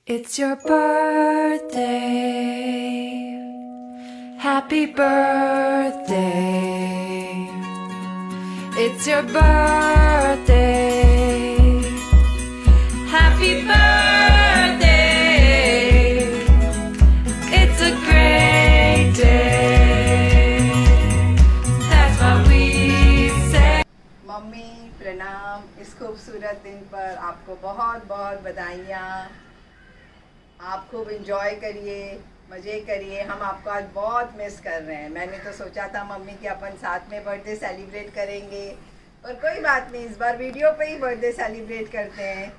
It's your birthday. Happy birthday. It's your birthday. Happy birthday. It's a great day. That's what we say. Mummy प्रणाम। इस खूबसूरत दिन पर आपको बहुत बहुत बधाइयाँ। आप खूब इंजॉय करिए, मज़े करिए। हम आपको आज बहुत मिस कर रहे हैं। मैंने तो सोचा था मम्मी कि अपन साथ में बर्थडे सेलिब्रेट करेंगे, पर कोई बात नहीं, इस बार वीडियो पे ही बर्थडे सेलिब्रेट करते हैं।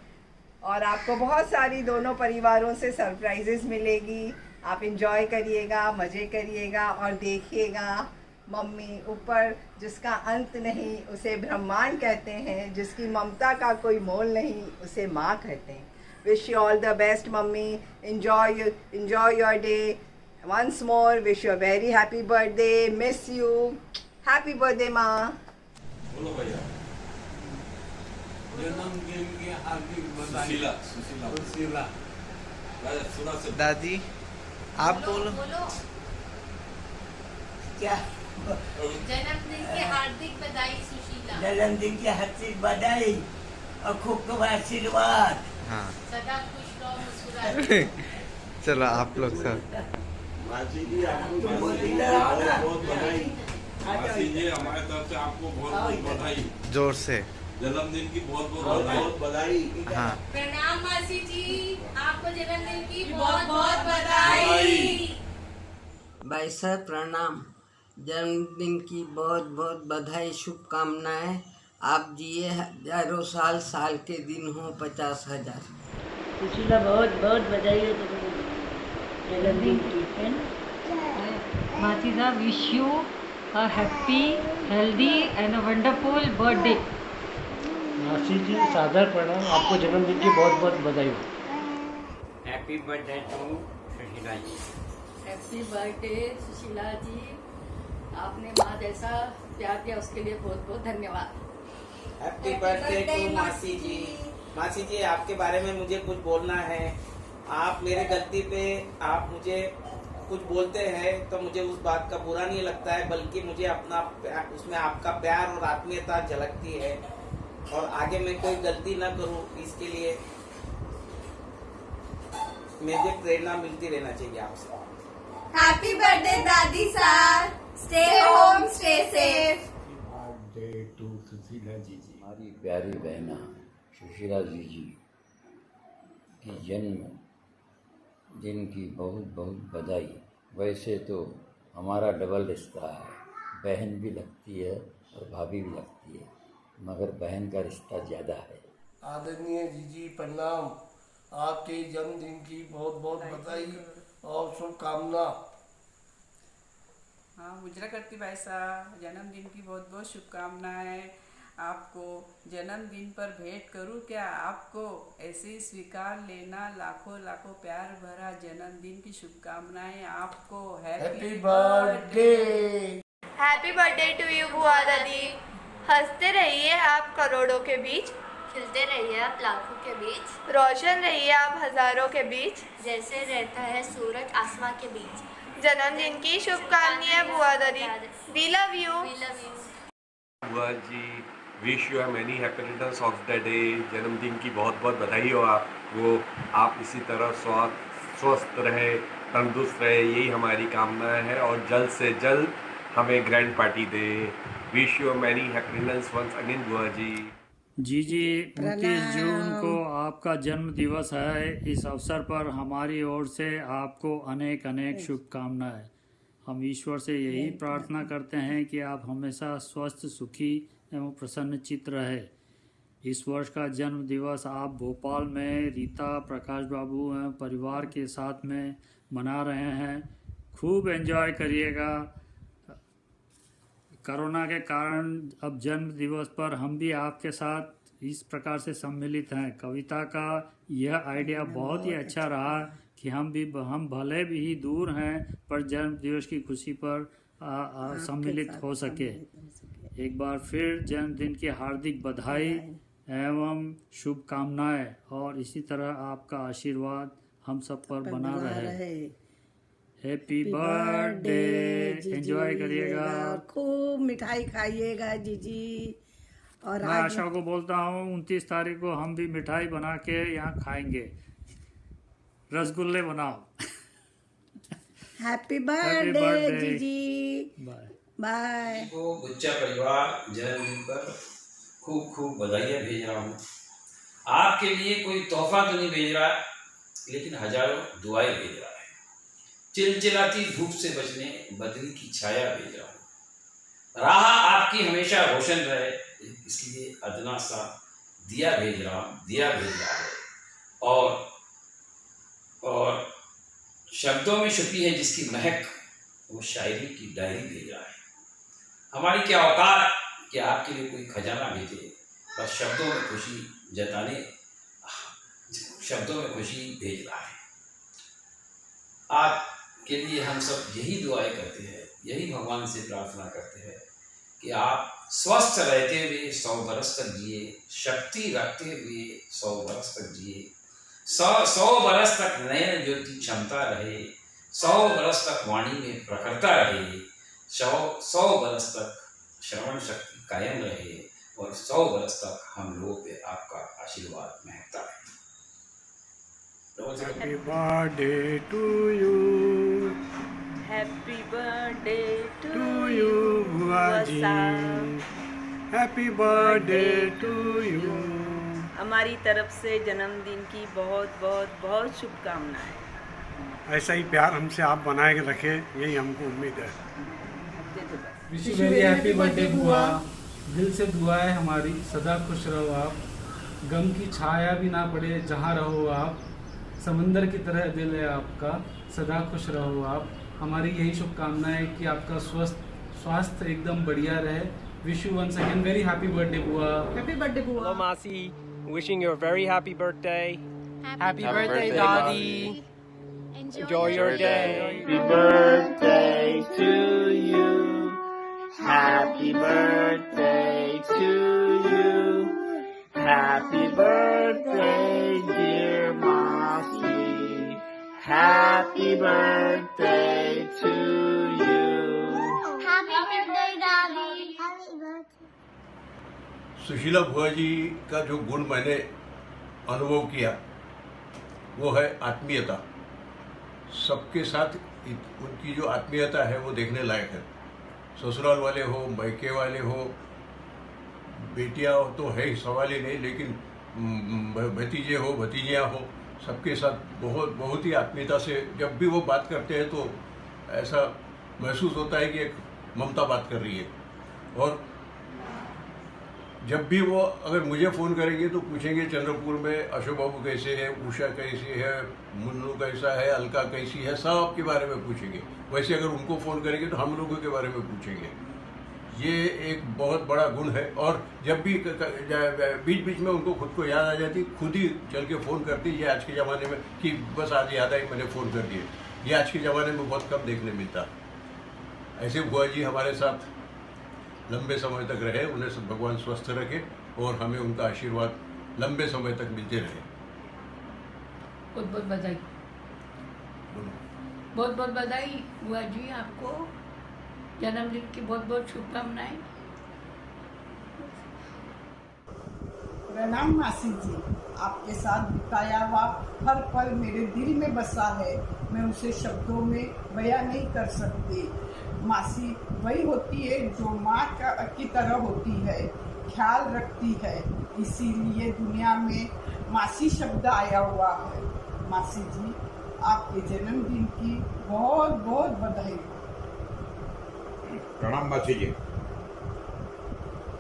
और आपको बहुत सारी दोनों परिवारों से सरप्राइजेस मिलेगी। आप इंजॉय करिएगा, मज़े करिएगा और देखिएगा मम्मी ऊपर जिसका अंत नहीं उसे ब्रह्मांड कहते हैं, जिसकी ममता का कोई मोल नहीं उसे माँ कहते हैं। Wish you all the best, mummy. Enjoy your day. Once more, wish you a very happy birthday. Miss you. Happy birthday, माँ. बोलो भैया। जन्मदिन की हार्दिक बधाई। सुशीला। सुना से दादी आप बोलो। क्या जन्मदिन की हार्दिक बधाई सुशीला। जन्मदिन की हार्दिक बधाई और खूब खूब आशीर्वाद। हाँ सदा खुश रहो, मुस्कुराते चलो आप लोग सब। मासी जी आपको बहुत बधाई। मासी जी हमारे तरफ से आपको बहुत बहुत बधाई। जोर से जन्मदिन की बहुत बहुत बधाई। हाँ प्रणाम मासी जी, आपको जन्मदिन की बहुत बहुत बधाई। भाई साहब प्रणाम। जन्मदिन की बहुत बहुत बधाई, शुभकामनाएं। आप जिए हजारों साल, साल के दिन हो 50,000। सुशीला बहुत बहुत बधाई हो जन्मदिन की। Mathi Saab, wish you a happy, healthy and a wonderful birthday. मासी जी सादर प्रणाम, आपको जन्मदिन की बहुत बहुत बधाई हो। Happy birthday to Sushila ji. Happy birthday Sushila ji, आपने माँ जैसा प्यार दिया उसके लिए बहुत बहुत धन्यवाद। हैप्पी बर्थडे टू मासी जी। मासी जी आपके बारे में मुझे कुछ बोलना है। आप मेरे गलती पे आप मुझे कुछ बोलते हैं तो मुझे उस बात का बुरा नहीं लगता है, बल्कि मुझे अपना उसमें आपका प्यार और आत्मीयता झलकती है। और आगे मैं कोई गलती ना करूं, इसके लिए मुझे प्रेरणा मिलती रहना चाहिए आपसे। हैप्पी बर्थडे दादी साहब, stay home, stay safe. Birthday to Sushila ji. हमारी प्यारी बहना सुशीला जी की जन्म दिन की बहुत बहुत बधाई। वैसे तो हमारा डबल रिश्ता है, बहन भी लगती है और भाभी भी लगती है, मगर बहन का रिश्ता ज़्यादा है। आदरणीय जीजी प्रणाम। आपके जन्मदिन की बहुत बहुत बधाई और शुभकामना। हाँ, मुजरा करती भाई साहब, जन्मदिन की बहुत बहुत शुभकामनाएं। आपको जन्मदिन पर भेंट करूं क्या? आपको ऐसे ही स्वीकार लेना। लाखों लाखों प्यार भरा जन्मदिन की शुभकामनाएं आपको। Happy birthday. Happy birthday to you बुआ दादी। हंसते रहिए आप करोड़ों के बीच, खिलते रहिए आप लाखों के बीच, रोशन रहिए आप हजारों के बीच, जैसे रहता है सूरज आसमां के बीच। जन्मदिन की शुभकामनाएं बुआ दादी। We love you. बुआ जी, wish you many happy returns of the day. जन्मदिन की बहुत बहुत बधाई हो आपको। आप इसी तरह स्वस्थ रहे, तंदुरुस्त रहे, यही हमारी कामना है। और जल्द से जल्द हमें ग्रैंड पार्टी दे। Wish you many happy returns once again बुआ जी। जी 29 जून को आपका जन्म दिवस है। इस अवसर पर हमारी ओर से आपको अनेक अनेक शुभकामनाएं। हम ईश्वर से यही प्रार्थना करते हैं कि आप हमेशा स्वस्थ, सुखी एवं प्रसन्नचित्त रहे। इस वर्ष का जन्म दिवस आप भोपाल में रीता, प्रकाश बाबू एवं परिवार के साथ में मना रहे हैं। खूब एंजॉय करिएगा। कोरोना के कारण अब जन्म दिवस पर हम भी आपके साथ इस प्रकार से सम्मिलित हैं। कविता का यह आइडिया बहुत ही अच्छा रहा कि हम भले भी दूर हैं पर जन्म दिवस की खुशी पर सम्मिलित हो सके। एक बार फिर जन्मदिन की हार्दिक बधाई एवं शुभकामनाएं और इसी तरह आपका आशीर्वाद हम सब पर बना रहे। हैप्पी बर्थडे, एंजॉय करिएगा, खूब मिठाई खाइएगा जीजी। और मैं आशा को बोलता हूँ 29 तारीख को हम भी मिठाई बना के यहाँ खाएंगे। रसगुल्ले बनाओ। हैप्पी बर्थडे जीजी, बाय बाय। को गुच्चा परिवार जन्मदिन पर खूब खूब बधाइयाँ भेज रहा हूँ। आपके लिए कोई तोहफा तो नहीं भेज रहा, लेकिन हजारों दुआएं भेज रहा है। चिलचिलाती धूप से बचने बदली की छाया भेज रहा हूँ। राह आपकी हमेशा रोशन रहे, इसलिए अदना सा दिया भेज रहा है। और शब्दों में छुपी है जिसकी महक, वो शायरी की डायरी भेज रहा है। हमारी क्या औकात कि आपके लिए कोई खजाना भेजे, बस शब्दों में खुशी भेज रहा है। आपके लिए हम सब यही दुआएं करते हैं, यही भगवान से प्रार्थना करते हैं कि आप स्वस्थ रहते हुए 100 बरस तक जिए, शक्ति रखते हुए 100 बरस तक जिए, 100 बरस तक नयन ज्योति क्षमता रहे, 100 बरस तक वाणी में प्रखरता रहे, 100 बरस तक श्रवण शक्ति कायम रहे, और 100 बरस तक हम लोगों पे आपका आशीर्वाद महकता रहे। Happy birthday to you, happy birthday to you बुआ जी, हैप्पी बर्थडे टू यू। हमारी तरफ से जन्मदिन की बहुत बहुत बहुत शुभकामनाएं। ऐसा ही प्यार हमसे आप बनाए के रखे, यही हमको उम्मीद है। Wish you very happy birthday बुआ। दिल से दुआ है हमारी, सदा खुश रहो आप, गम की छाया भी ना पड़े जहाँ रहो आप, समंदर की तरह दिल है आपका, सदा खुश रहो आप। हमारी यही शुभकामना है कि आपका स्वास्थ्य एकदम बढ़िया रहे। Wish you once again very happy birthday बुआ। हैप्पी बर्थडे बुआ। Hello Masi, wishing you a very happy birthday. Happy birthday Daddy. Enjoy your day. Happy birthday to you. Happy birthday to you. Happy birthday dear Masi. Happy birthday to you. Happy birthday Daddy. Sushila बुआ जी का जो गुण मैंने अनुभव किया वो है आत्मीयता। सबके साथ उनकी जो आत्मीयता है वो देखने लायक है। ससुराल वाले हो, मायके वाले हो, बेटियां तो है ही, सवाल ही नहीं, लेकिन भतीजे हो, भतीजियां हो, सबके साथ बहुत ही आत्मीयता से जब भी वो बात करते हैं तो ऐसा महसूस होता है कि एक ममता बात कर रही है। और जब भी वो अगर मुझे फ़ोन करेंगे तो पूछेंगे चंद्रपुर में अशोक बाबू कैसे है, उषा कैसी है, मुन्नू कैसा है, अलका कैसी है, सब के बारे में पूछेंगे। वैसे अगर उनको फ़ोन करेंगे तो हम लोगों के बारे में पूछेंगे। ये एक बहुत बड़ा गुण है। और जब भी बीच बीच में उनको खुद को याद आ जाती, खुद ही चल के फ़ोन करती। ये आज के ज़माने में कि बस आज याद आई मैंने फ़ोन कर दिया, ये आज के ज़माने में बहुत कम देखने मिलता। ऐसे बुआ जी हमारे साथ लंबे समय तक रहे, उन्हें सब भगवान स्वस्थ रखे और हमें उनका आशीर्वाद लंबे समय तक मिलते रहे। बहुत बहुत बधाई, बहुत बहुत बधाई बुआ जी, आपको जन्मदिन की बहुत बहुत शुभकामनाएं। प्रणाम मासी जी, आपके साथ बिताया हुआ हर पल मेरे दिल में बसा है, मैं उसे शब्दों में बयां नहीं कर सकती। मासी वही होती है जो माँ की तरह होती है, ख्याल रखती है, इसीलिए दुनिया में मासी शब्द आया हुआ है। मासी जी, आपके जन्मदिन की बहुत बहुत बधाई। प्रणाम मासी जी,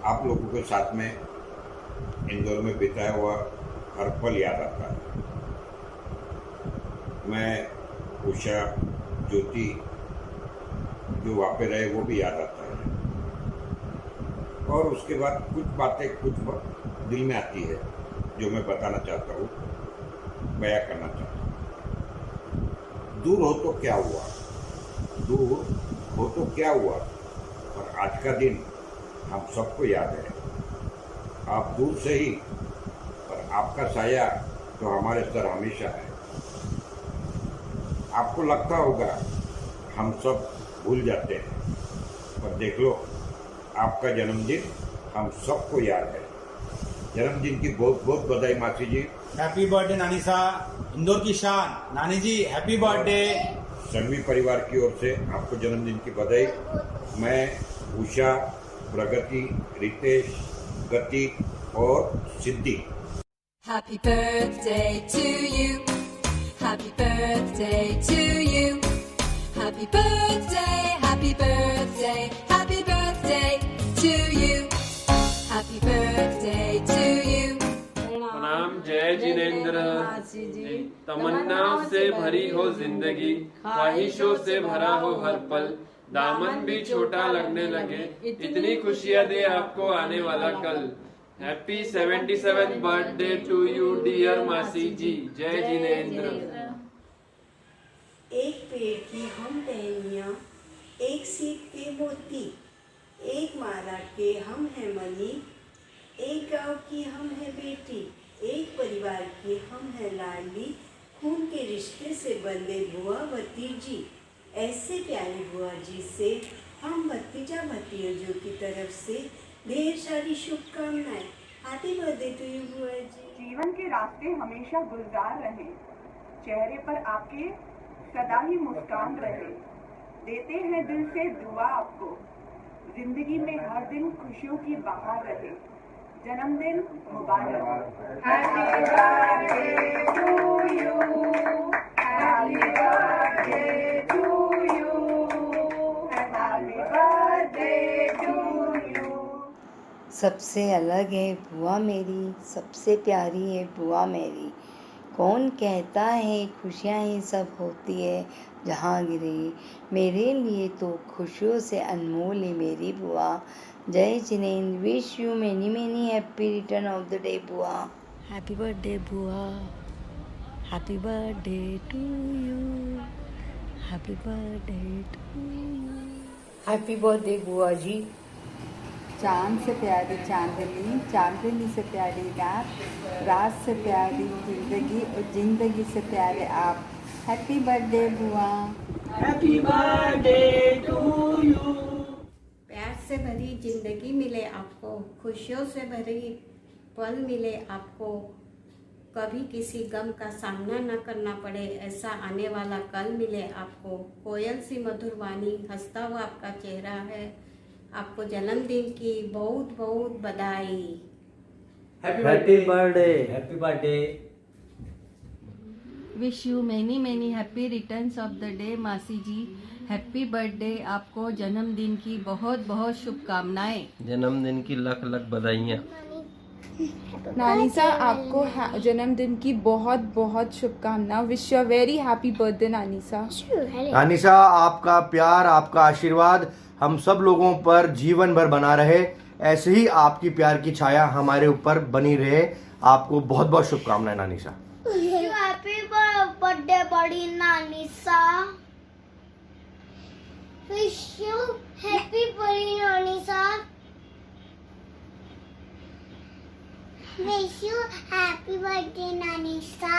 आप लोगों के साथ में इंदौर में बिताया हुआ हर पल याद आता है। मैं उषा, ज्योति जो वहाँ पे रहे वो भी याद आता है। और उसके बाद कुछ बातें दिल में आती है जो मैं बताना चाहता हूँ, बयां करना चाहता हूँ। दूर हो तो क्या हुआ, दूर हो तो क्या हुआ, और आज का दिन हम सबको याद है। आप दूर से ही, पर आपका साया तो हमारे सर हमेशा है। आपको लगता होगा हम सब भूल जाते हैं, पर देख लो आपका जन्मदिन हम सबको याद है। जन्मदिन की बहुत बहुत बधाई मासी जी। हैप्पी बर्थडे नानी सा, इंदौर की शान। नानी जी हैप्पी बर्थडे। सभी परिवार की ओर से आपको जन्मदिन की बधाई। मैं उषा, प्रगति, रितेश, गति और सिद्धि। Happy birthday to you. Happy birthday to you. Happy birthday, happy birthday, happy birthday to you. Happy birthday to you. प्रणाम। जय जिनेंद्र। तमन्नाओं से भरी हो जिंदगी, ख्वाहिशों से भरा हो हर पल, दामन भी छोटा लगने लगे, इतनी खुशियां दे आपको आने वाला कल। Happy 77th birthday to you dear मासी जी। जय जिनेंद्र। एक पेड़ की हम टहनियाँ, एक सीप के मोती, एक माला के हम हैं मनी, एक गांव की हम हैं बेटी, एक परिवार की हम हैं लाडली, खून के रिश्ते से बंधे बुआ भतीजी। ऐसे प्यारे बुआ जी से हम भतीजा भतीजों की तरफ से ढेर सारी शुभकामनाएं। हैप्पी बर्थडे टू यू बुआ जी। जीवन के रास्ते हमेशा गुलजार रहे, चेहरे पर आपके सदा ही मुस्कान रहे। देते हैं दिल से दुआ आपको, जिंदगी में हर दिन खुशियों की बहार रहे। जन्मदिन मुबारक। Happy birthday to you, happy birthday to you, happy birthday to you. सबसे अलग है बुआ मेरी, सबसे प्यारी है बुआ मेरी। कौन कहता है खुशियाँ ही सब होती है जहाँगिरी, मेरे लिए तो खुशियों से अनमोल है मेरी बुआ। जय जिनेंद्र। Wish you many many happy return of the day बुआ। हैप्पी बर्थडे बुआ, happy birthday to you, happy birthday to you. Happy birthday बुआ जी। चांद से प्यारी चांदनी, चांदनी से प्यारी रात, रात से प्यारी जिंदगी और जिंदगी से प्यारे आप। हैप्पी बर्थडे बुआ। Happy birthday to you. प्यार से भरी जिंदगी मिले आपको, खुशियों से भरी पल मिले आपको, कभी किसी गम का सामना न करना पड़े ऐसा आने वाला कल मिले आपको। कोयल सी मधुर वाणी, हंसता हुआ आपका चेहरा है, आपको जन्मदिन की बहुत बहुत बधाई। Happy birthday. Happy birthday. Wish you many many happy returns of the day मासी जी। Happy birthday. आपको जन्मदिन की बहुत बहुत शुभकामनाएं। जन्मदिन की लख लख बधाइयाँ। नानीसा आपको जन्मदिन की बहुत बहुत शुभकामना। Wish you very happy birthday नानीसा। नानीसा आपका प्यार, आपका आशीर्वाद हम सब लोगों पर जीवन भर बना रहे, ऐसे ही आपकी प्यार की छाया हमारे ऊपर बनी रहे। आपको बहुत बहुत शुभकामनाएं नानीसा। हैप्पी बर्थडे बड़ी नानीसा। विश यू हैप्पी बड़ी नानीसा। विश यू हैप्पी बर्थडे नानीसा।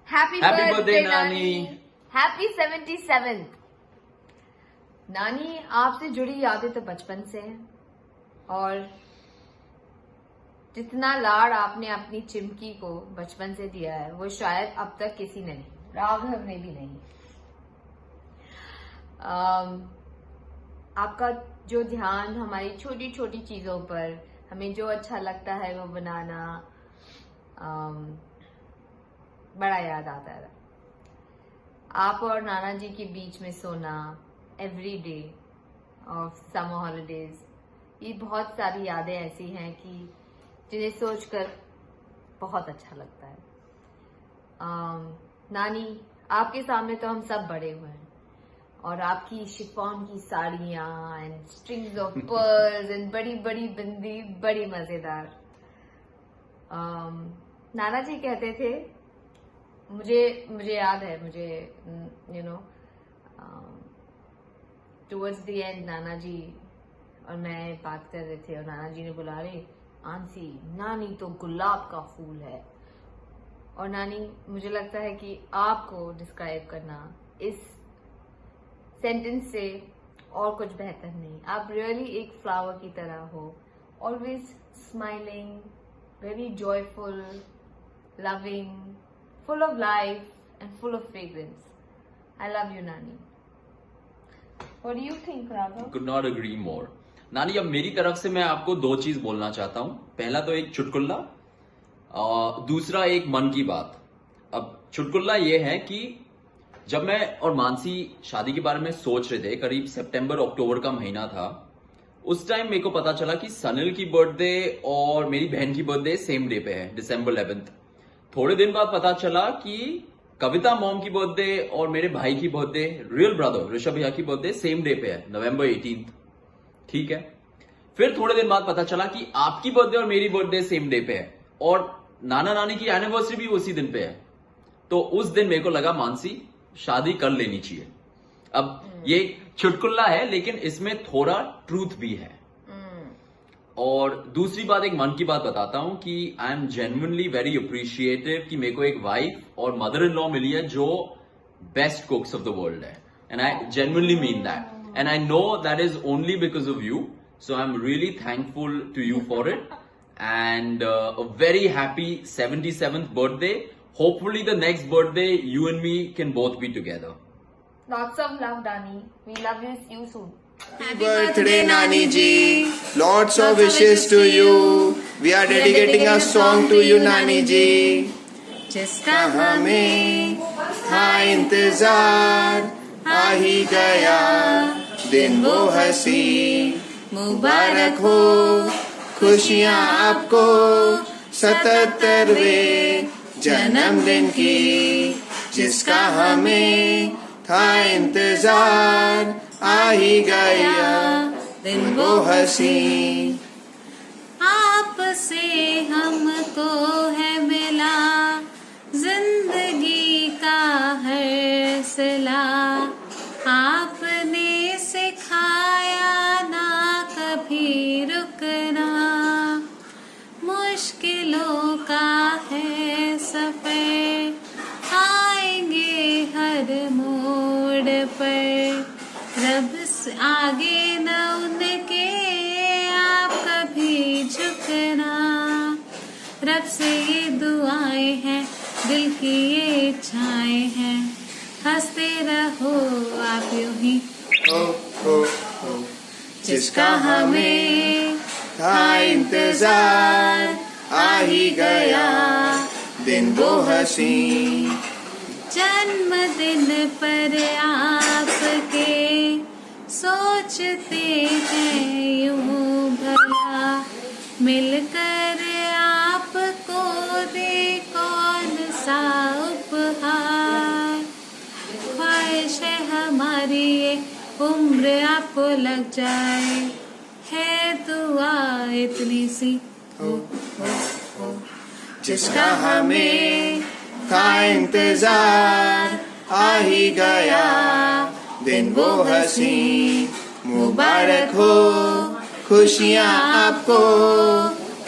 हैप्पी बर्थडे नानी। Happy 77th। नानी आपसे जुड़ी यादें तो बचपन से हैं, और जितना लाड़ आपने अपनी चिमकी को बचपन से दिया है वो शायद अब तक किसी ने नहीं, राघव ने भी नहीं। आपका जो ध्यान हमारी छोटी छोटी चीजों पर, हमें जो अच्छा लगता है वो बनाना, बड़ा याद आता है। आप और नाना जी के बीच में सोना every day of summer holidays, ये बहुत सारी यादें ऐसी हैं कि जिन्हें सोचकर बहुत अच्छा लगता है। नानी आपके सामने तो हम सब बड़े हुए हैं, और आपकी शिफॉन की साड़ियाँ and strings of pearls and बड़ी बड़ी बिंदी बड़ी मजेदार। नाना जी कहते थे, मुझे याद है, मुझे you know towards the end नाना जी और मैं बात कर रहे थे, और नाना जी ने बोला, अरे आंसी, नानी तो गुलाब का फूल है। और नानी, मुझे लगता है कि आपको डिस्क्राइब करना इस सेंटेंस से और कुछ बेहतर नहीं। आप रियली एक फ्लावर की तरह हो, always smiling, very joyful, loving, full of life and full of fragrance. I love you नानी। What do you think, Raghav? Could not agree more. नानी, अब मेरी तरफ से मैं आपको दो चीज बोलना चाहता हूँ। पहला तो एक चुटकुला, दूसरा एक मन की बात। अब चुटकुला ये है कि जब मैं और मानसी शादी के बारे में सोच रहे थे, करीब सितंबर अक्टूबर का महीना था, उस टाइम मेरे को पता चला कि सनिल की बर्थडे और मेरी बहन की बर्थडे सेम डे पे है, December 11th। थोड़े दिन बाद पता चला कि कविता मॉम की बर्थडे और मेरे भाई की बर्थडे, रियल ब्रदर ऋषभ भैया की बर्थडे सेम डे पे है, November 18th। ठीक है, फिर थोड़े दिन बाद पता चला कि आपकी बर्थडे और मेरी बर्थडे सेम डे पे है और नाना नानी की एनिवर्सरी भी उसी दिन पे है। तो उस दिन मेरे को लगा मानसी शादी कर लेनी चाहिए। अब ये चुटकुला है लेकिन इसमें थोड़ा ट्रूथ भी है। और दूसरी बात, एक मन की बात बताता हूं कि I am genuinely very appreciative कि मेरे को एक वाइफ और मदर इन लॉ मिली है जो best cooks of the world है, and I genuinely mean that, and I know that is only because of you, so I am really thankful to you for it, and a very happy 77th birthday. Hopefully the next birthday you and me can both be together. Lots of love, Dani. We love you soon. Happy birthday, Nani ji. Lots of wishes to you. We are dedicating a song to you, Nani ji. जिसका हमें था इंतजार, आ ही गया दिन वो हंसी, मुबारक हो खुशियाँ आपको 77वें जन्मदिन की, जिसका हमें था इंतजार, आ ही गया दिन वो हंसी। आपसे हमको है मिला जिंदगी का हर सिला, आपने सिखाया ना कभी रुकना, मुश्किलों का है सफर, आएंगे हर मोड़ पर, रब से आगे न उनके आप कभी झुकना, रब से ये दुआएं हैं, दिल की ये इच्छाएं हैं, हंसते रहो आप यूं ही। जिसका हमें था इंतजार, आ ही गया दिन वो हंसी। जन्मदिन पर आपके सोचते हैं यूं भला, मिलकर आपको दे कौन सा उपहार, ख्वाहिश है हमारी ये उम्र आपको लग जाए, है दुआ इतनी सी हो। जिसका हमें था इंतजार, आ ही गया दिन वो हंसी, मुबारक हो खुशियाँ आपको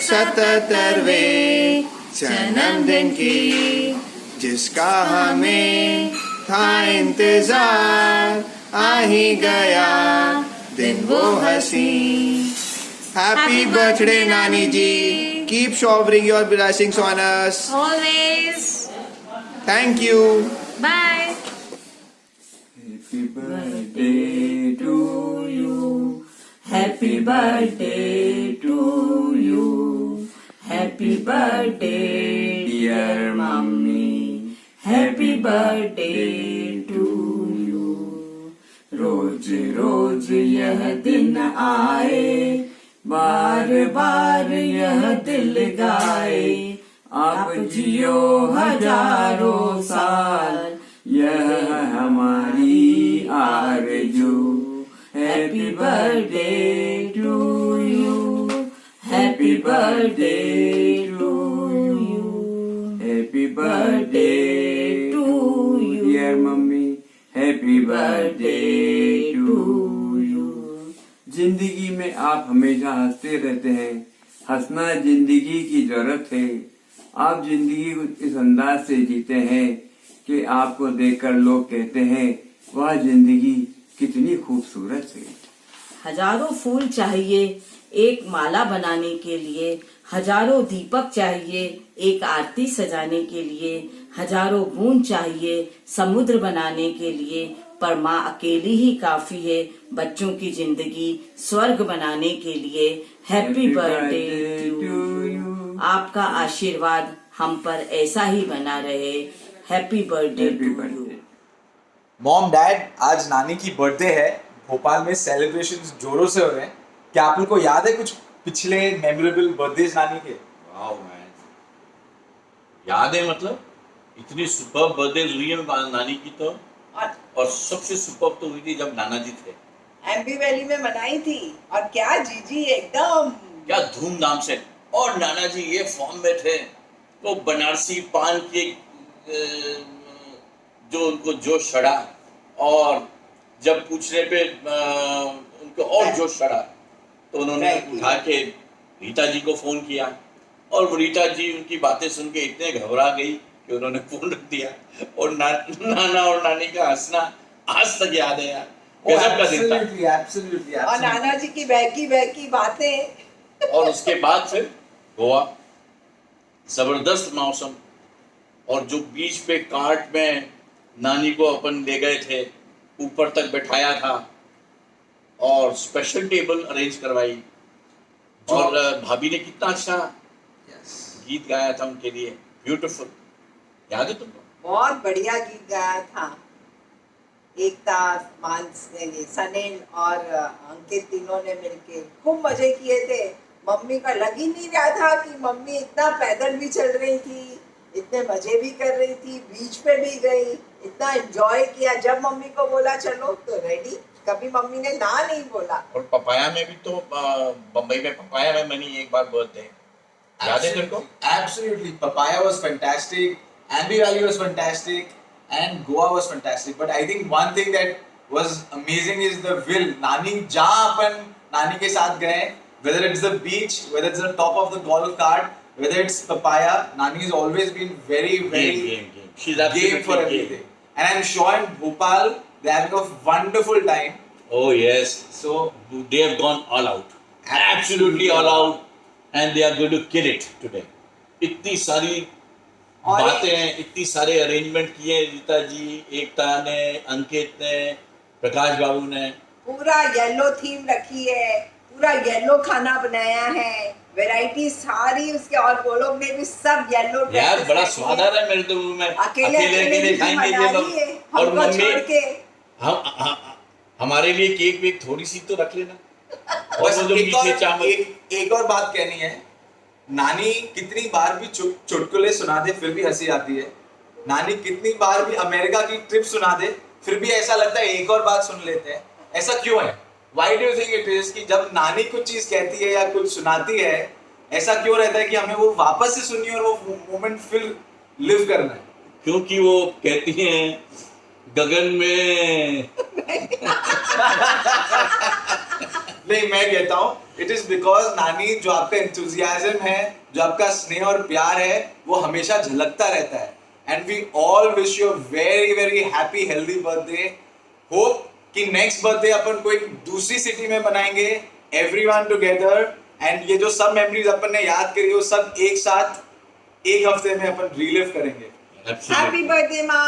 77वें जन्मदिन की, जिसका हमें था इंतजार, आ ही गया दिन वो हंसी। Happy birthday, Nani ji. Keep showering your blessings on us. Always. Thank you. Bye. Happy birthday to you. Happy birthday to you. Happy birthday, dear mommy. Happy birthday to you. रोज रोज यह दिन आए, बार बार यह दिल गाए, आप जियो हजारों साल, यह हमारी आरज़ू। Happy birthday to you, happy birthday to you, happy birthday to you, dear mummy, happy birthday to you. जिंदगी में आप हमेशा हंसते रहते हैं, हंसना जिंदगी की जरूरत है, आप जिंदगी इस अंदाज से जीते हैं कि आपको देखकर लोग कहते हैं वह जिंदगी कितनी खूबसूरत है। हजारों फूल चाहिए एक माला बनाने के लिए, हजारों दीपक चाहिए एक आरती सजाने के लिए, हजारों बूंद चाहिए समुद्र बनाने के लिए, पर माँ अकेली ही काफी है बच्चों की जिंदगी स्वर्ग बनाने के लिए। Happy birthday to you. आपका आशीर्वाद हम पर ऐसा ही बना रहे। Happy birthday to you. Mom dad, आज नानी की बर्थडे है, भोपाल में सेलिब्रेशंस जोरों से हो रहे हैं। क्या आप लोग को याद है कुछ पिछले मेमोरेबल बर्थडे नानी के? वाओ मैन, याद है, मतलब इतनी सुपर बर्थडे हुई है नानी की तो, और सबसे सुपर तो हुई थी जब नाना जी थे। एमपी वैली में मनाई थी, और क्या जीजी एकदम क्या धूमधाम से। और नाना जी ये फॉर्म में थे तो बनारसी पान के जो उनको जोश चढ़ा, और जब पूछने पे उनको और जोश चढ़ा तो उन्होंने उठा के रीता जी को फोन किया, और वो रीता जी उनकी बातें सुन के इतने घबरा गई कि उन्होंने फोन रख दिया। और नाना और नानी का हंसना आज तक याद है यार, गजब का दिन था। एब्सोल्युटली। और नाना जी की बहकी बातें। और उसके बाद फिर गोवा, जबरदस्त मौसम, और जो बीच पे कार्ट में नानी को अपन ले गए थे, ऊपर तक बैठाया था और स्पेशल टेबल अरेंज करवाई, और भाभी ने कितना अच्छा गीत गाया था उनके लिए, ब्यूटीफुल। याद है तुमको? बहुत बढ़िया गीत गाया था। एकता, सनील और अंकित तीनों ने मिलके खूब मजे किए थे। मम्मी का लग ही नहीं रहा था कि मम्मी इतना पैदल भी चल रही थी, इतने मजे भी कर रही थी, बीच पे भी गई, इतना एंजॉय किया। जब मम्मी को बोला चलो तो रेडी, कभी मम्मी ने ना नहीं बोला। और पपाया में भी तो, बम्बई में पपाया में मनी एक बार बर्थडे, याद है तेरे को? Absolutely, Papaya was fantastic, Ambi Valley was fantastic, and Goa was fantastic. But I think one thing that was amazing is the will. नानी जहाँ अपन नानी के साथ गए, whether it's the beach, whether it's the top of the golf cart, whether it's Papaya, Nani has always been very game. She's game for everything. And I'm sure in Bhopal they're having a wonderful time. Oh yes. So they have gone all out, absolutely all out, and they are going to kill it today. इतनी सारी बातें हैं, इतनी सारे arrangement किए रीता जी, एकता ने, अंकित ने, प्रकाश बाबू ने। पूरा येलो थीम रखी है, पूरा येलो खाना बनाया है, वैरायटी सारी उसके, और वो लोग ने भी सब येलो। यार बड़ा स्वाद आ रहा है मेरे तो मुंह में। अकेले खाएंगे ये लोग, और मम्मी हम हमारे लिए केक वेक थोड़ी सी तो रख लेना। बस एक और बात कहनी है, नानी कितनी बार भी चुटकुले सुना दे फिर भी हंसी आती है। नानी कितनी बार भी अमेरिका की ट्रिप सुना दे फिर भी ऐसा लगता है एक और बात सुन लेते हैं। ऐसा क्यों है? Why do you think it is कि जब नानी कुछ चीज कहती है या कुछ सुनाती है, ऐसा क्यों रहता है कि हमें वो वापस से सुननी है और वो मोमेंट फिर लिव करना है? क्योंकि वो कहती हैं गगन में नहीं, मैं कहता हूँ इट इज बिकॉज नानी, जो आपका एंथुजियाज्म है, जो आपका स्नेह और प्यार है, वो हमेशा झलकता रहता है। And we all wish you very very happy healthy birthday. Hope कि नेक्स्ट बर्थडे अपन कोई दूसरी सिटी में मनाएंगे, एवरीवन टुगेदर, एंड ये जो सब मेमोरीज अपन ने याद करी वो सब एक साथ एक हफ्ते में अपन रिलीव करेंगे। हैप्पी बर्थडे माँ।